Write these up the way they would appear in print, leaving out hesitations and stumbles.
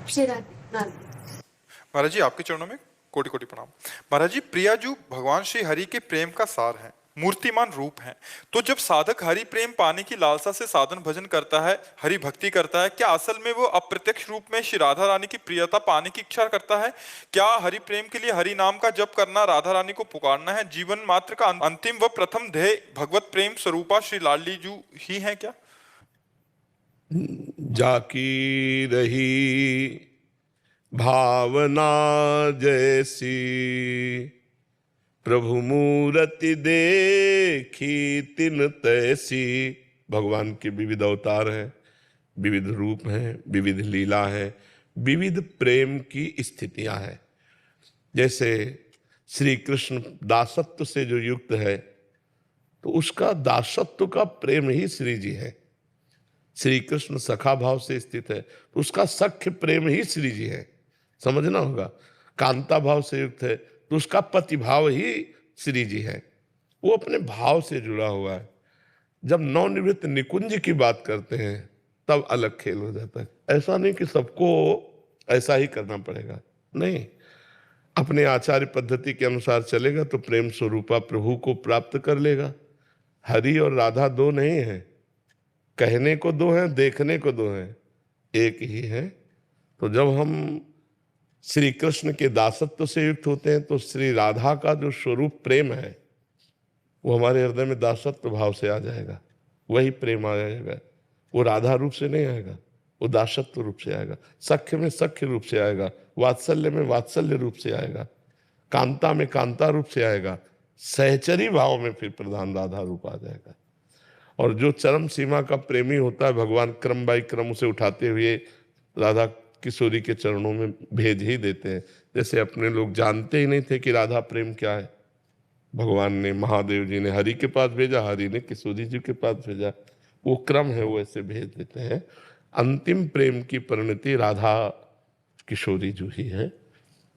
श्री राधे राधे। महाराज जी आपके चरणों में कोटि कोटि प्रणाम। महाराज जी प्रियाजू भगवान श्री हरि के प्रेम का सार है, मूर्तिमान रूप है। तो जब साधक हरि प्रेम पाने की लालसा से साधन भजन करता है, हरि भक्ति करता है, क्या असल में वो अप्रत्यक्ष रूप में श्री राधा रानी की प्रियता पाने की इच्छा करता है? क्या हरि प्रेम के लिए हरि नाम का जप करना, राधा रानी को पुकारना है जीवन मात्र का अंतिम व प्रथम ध्येय भगवत प्रेम स्वरूपा श्री लाडली जू ही है क्या? जाकी रही भावना जैसी, प्रभु मूरति देखी तिन तैसी। भगवान के विविध अवतार हैं, विविध रूप हैं, विविध लीला है, विविध प्रेम की स्थितियां हैं। जैसे श्री कृष्ण दासत्व से जो युक्त है, तो उसका दासत्व का प्रेम ही श्री जी है। श्री कृष्ण सखा भाव से स्थित है, तो उसका सख्य प्रेम ही श्री जी है, समझना होगा। कांता भाव से युक्त है, तो उसका पति भाव ही श्री जी है। वो अपने भाव से जुड़ा हुआ है। जब नवनिवृत्त निकुंज की बात करते हैं तब अलग खेल हो जाता है। ऐसा नहीं कि सबको ऐसा ही करना पड़ेगा, नहीं। अपने आचार्य पद्धति के अनुसार चलेगा तो प्रेम स्वरूपा प्रभु को प्राप्त कर लेगा। हरि और राधा दो नहीं है, कहने को दो हैं, देखने को दो हैं, एक ही है। तो जब हम श्री कृष्ण के दासत्व से युक्त होते हैं तो श्री राधा का जो स्वरूप प्रेम है वो हमारे हृदय में दासत्व भाव से आ जाएगा, वही प्रेम आ जाएगा। वो राधा रूप से नहीं आएगा, वो दासत्व रूप से आएगा। सख्य में सख्य रूप से आएगा, वात्सल्य में वात्सल्य रूप से आएगा, कांता में कांता रूप से आएगा, सहचरी भाव में फिर प्रधान राधा रूप आ जाएगा। और जो चरम सीमा का प्रेमी होता है, भगवान क्रम बाई क्रम उसे उठाते हुए राधा किशोरी के चरणों में भेज ही देते हैं। जैसे अपने लोग जानते ही नहीं थे कि राधा प्रेम क्या है, भगवान ने, महादेव जी ने हरि के पास भेजा, हरि ने किशोरी जी के पास भेजा। वो क्रम है, वो ऐसे भेज देते हैं। अंतिम प्रेम की परिणति राधा किशोरी जी ही है,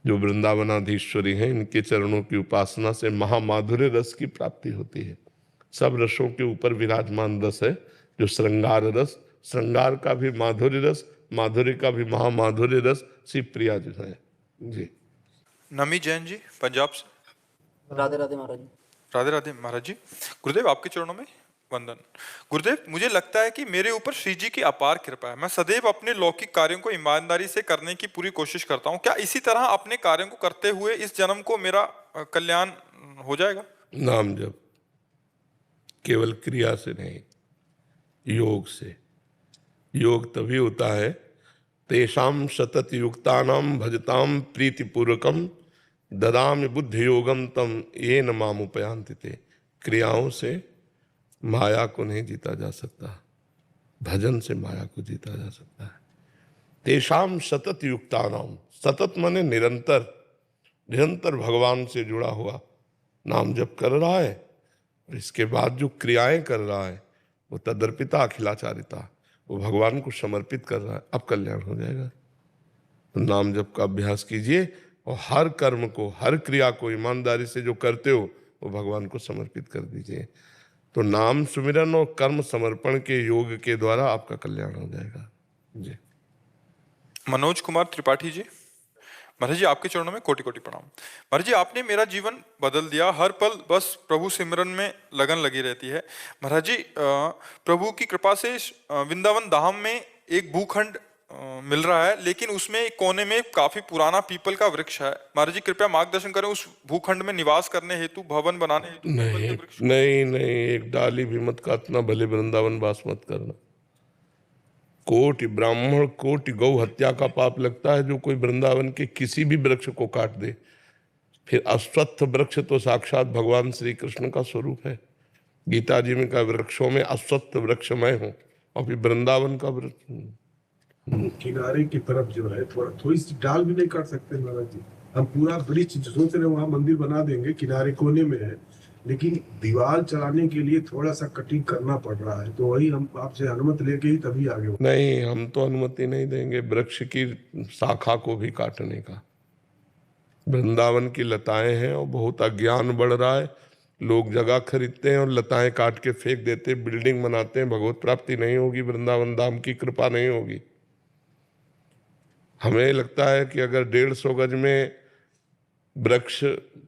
जो वृंदावनाधीश्वरी हैं। इनके चरणों की उपासना से महामाधुर्य रस की प्राप्ति होती है। सब रसों के ऊपर विराजमान रस है जो श्रृंगार रस, श्रृंगार का भी माधुर्य रस, माधुर्य का भी महामाधुर्य रस श्री प्रिया जी है जी। नमी जैन जी पंजाब से। राधे राधे महाराज जी। राधे राधे महाराज जी। गुरुदेव आपके चरणों में वंदन। गुरुदेव मुझे लगता है कि मेरे ऊपर श्री जी की अपार कृपा है। मैं सदैव अपने लौकिक कार्यों को ईमानदारी से करने की पूरी कोशिश करता हूँ। क्या इसी तरह अपने कार्यों को करते हुए इस जन्म को मेरा कल्याण हो जाएगा? नाम जप केवल क्रिया से नहीं, योग से। योग तभी होता है, तेषाम सतत युक्तानाम भजताम प्रीतिपूर्वकम ददामि बुद्धि योगम तम येन माम उपयांति ते। क्रियाओं से माया को नहीं जीता जा सकता, भजन से माया को जीता जा सकता है। तेषाम सतत युक्तानाम, सतत माने निरंतर, निरंतर भगवान से जुड़ा हुआ नाम जप कर रहा है, और इसके बाद जो क्रियाएं कर रहा है वो तदर्पिता अखिलाचारिता, वो भगवान को समर्पित कर रहा है, अब कल्याण हो जाएगा। तो नाम जप का अभ्यास कीजिए और हर कर्म को, हर क्रिया को ईमानदारी से जो करते हो वो भगवान को समर्पित कर दीजिए। तो नाम सुमिरन और कर्म समर्पण के योग के द्वारा आपका कल्याण हो जाएगा जी। मनोज कुमार त्रिपाठी जी। महाराज जी आपके चरणों में कोटि कोटि प्रणाम। महाराज जी आपने मेरा जीवन बदल दिया। हर पल बस प्रभु सिमरन में लगन लगी रहती है। महाराज जी प्रभु की कृपा से वृंदावन धाम में एक भूखंड मिल रहा है, लेकिन उसमें एक कोने में काफी पुराना पीपल का वृक्ष है। महाराज जी कृपया मार्गदर्शन करें, उस भूखंड में निवास करने हेतु, भवन बनाने हेतु नहीं नहीं नहीं, एक डाली भी मत काटना, भले वृंदावन वास मत करना। कोटि ब्राह्मण कोटि गौ हत्या का पाप लगता है जो कोई वृंदावन के किसी भी वृक्ष को काट दे। फिर अश्वत्थ वृक्ष तो साक्षात भगवान श्री कृष्ण का स्वरूप है। गीता जी में कहा वृक्षों में अश्वत्थ वृक्ष मैं हूँ, और फिर वृंदावन का वृक्ष किनारे की तरफ जो है थोड़ी सी डाल भी नहीं काट सकते महाराज जी। हम पूरा ब्रिज सोच रहे वहां मंदिर बना देंगे, किनारे कोने में है, लेकिन दीवार चलाने के लिए थोड़ा सा कटिंग करना पड़ रहा है। तो वही हम आपसे अनुमति लेके ही तभी आगे। नहीं, हम तो अनुमति नहीं देंगे वृक्ष की शाखा को भी काटने का। वृंदावन की लताएं हैं और बहुत अज्ञान बढ़ रहा है। लोग जगह खरीदते हैं और लताएं काट के फेंक देते हैं, बिल्डिंग बनाते हैं। भगवत प्राप्ति नहीं होगी, वृंदावन धाम की कृपा नहीं होगी। हमें लगता है कि अगर 150 गज में वृक्ष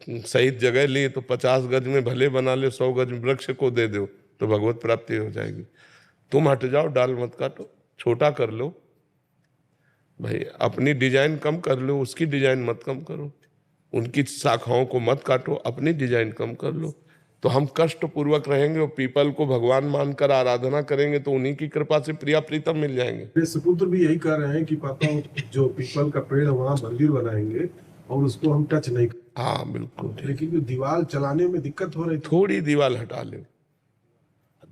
सहित जगह लिए तो 50 गज में भले बना ले, 100 गज में वृक्ष को दे दो तो भगवत प्राप्ति हो जाएगी। तुम हट जाओ, डाल मत काटो, छोटा कर लो भाई, अपनी डिजाइन कम कर लो, उसकी डिजाइन मत कम करो, उनकी शाखाओं को मत काटो, अपनी डिजाइन कम कर लो। तो हम कष्ट पूर्वक रहेंगे और पीपल को भगवान मानकर आराधना करेंगे तो उन्हीं की कृपा से प्रिया प्रीतम मिल जाएंगे। मेरे सुपुत्र भी यही कह रहे हैं कि पापा जो पीपल का पेड़ है वहाँ मंदिर बनाएंगे और उसको हम टच नहीं करेंगे। हाँ बिल्कुल, लेकिन जो दीवार चलाने में दिक्कत हो रही थी, थोड़ी दीवार हटा लो,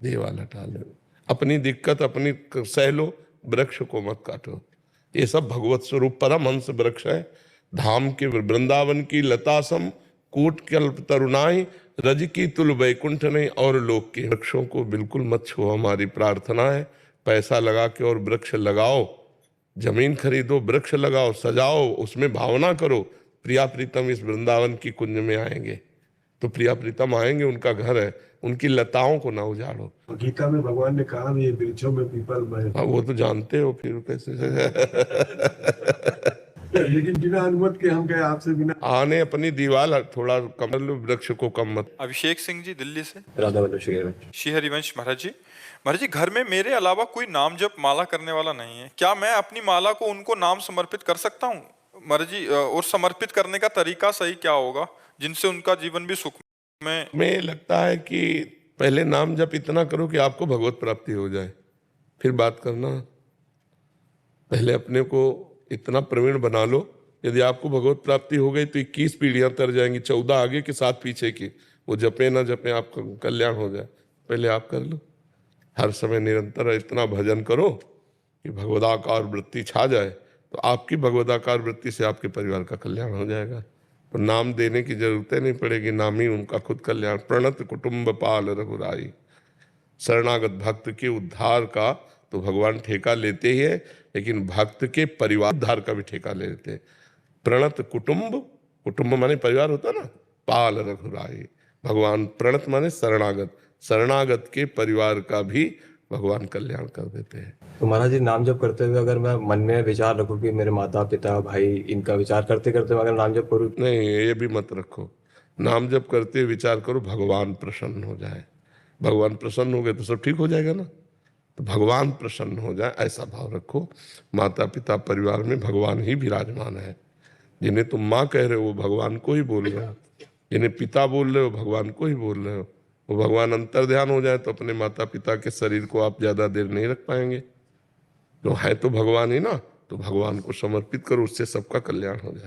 दीवार हटा लो, अपनी दिक्कत अपनी सह लो, वृक्ष को मत काटो। ये सब भगवत स्वरूप परमहंस वृक्ष है। धाम के वृंदावन की लता सम कूट कल्प तरुणाई, रज की तुल वैकुंठ नहीं और लोक के। वृक्षों को बिल्कुल मत छुओ, हमारी प्रार्थना है। पैसा लगा के और वृक्ष लगाओ, जमीन खरीदो, वृक्ष लगाओ, सजाओ, उसमें भावना करो प्रिया प्रीतम इस वृंदावन की कुंज में आएंगे। तो प्रिया प्रीतम आएंगे, उनका घर है, उनकी लताओं को ना उजाड़ो। गीता में भगवान ने कहा ये वृक्षों में पीपल में, हाँ वो तो जानते हो, फिर कैसे लेकिन बिना अनुमति के हम कहे आपसे बिना आने अपनी दीवार थोड़ा कम कर लो, वृक्ष को कम मत। अभिषेक सिंह जी दिल्ली से। राधा वल्लभ श्री हरिवंश। श्री हरिवंश महाराज जी घर में मेरे अलावा कोई नाम जप माला करने वाला नहीं है, क्या मैं अपनी माला को उनको नाम समर्पित कर सकता हूँ महाराज जी? और समर्पित करने का तरीका सही क्या होगा जिनसे उनका जीवन भी सुख में? हमें लगता है कि पहले नाम जप इतना करो कि आपको भगवत प्राप्ति हो जाए, फिर बात करना। पहले अपने को इतना प्रवीण बना लो, यदि आपको भगवत प्राप्ति हो गई तो 21 पीढ़ियां तर जाएंगी, 14 आगे के 7 पीछे की। वो जपे ना जपे आपका कल्याण हो जाए, पहले आप कर लो। हर समय निरंतर इतना भजन करो कि भगवदाकार वृत्ति छा जाए, तो आपकी भगवदाकार वृत्ति से आपके परिवार का कल्याण हो जाएगा। तो नाम देने की जरूरत नहीं पड़ेगी, नाम ही उनका खुद कल्याण। प्रणत कुटुंब पाल रघुराई, शरणागत भक्त के उद्धार का तो भगवान ठेका लेते ही है, लेकिन भक्त के परिवार उद्धार का भी ठेका ले लेते हैं। प्रणत कुटुंब, कुटुंब माने परिवार होता ना, पाल रघुराई, भगवान प्रणत माने शरणागत, शरणागत के परिवार का भी भगवान कल्याण कर देते हैं। तो महाराज जी नाम जप करते हुए अगर मैं मन में विचार रखूं कि मेरे माता पिता भाई इनका विचार करते करते अगर नाम जप करूं, नहीं ये भी मत रखो। नाम जप करते हुए विचार करो भगवान प्रसन्न हो जाए, भगवान प्रसन्न हो गए तो सब ठीक हो जाएगा ना। तो भगवान प्रसन्न हो जाए ऐसा भाव रखो। माता पिता परिवार में भगवान ही विराजमान है। जिन्हें तुम माँ कह रहे हो वो भगवान को ही बोल रहे हो, जिन्हें पिता बोल रहे हो भगवान को ही बोल रहे हो। वो भगवान अंतर ध्यान हो जाए तो अपने माता पिता के शरीर को आप ज्यादा देर नहीं रख पाएंगे। तो है तो भगवान ही ना, तो भगवान को समर्पित करो, उससे सबका कल्याण हो जाए।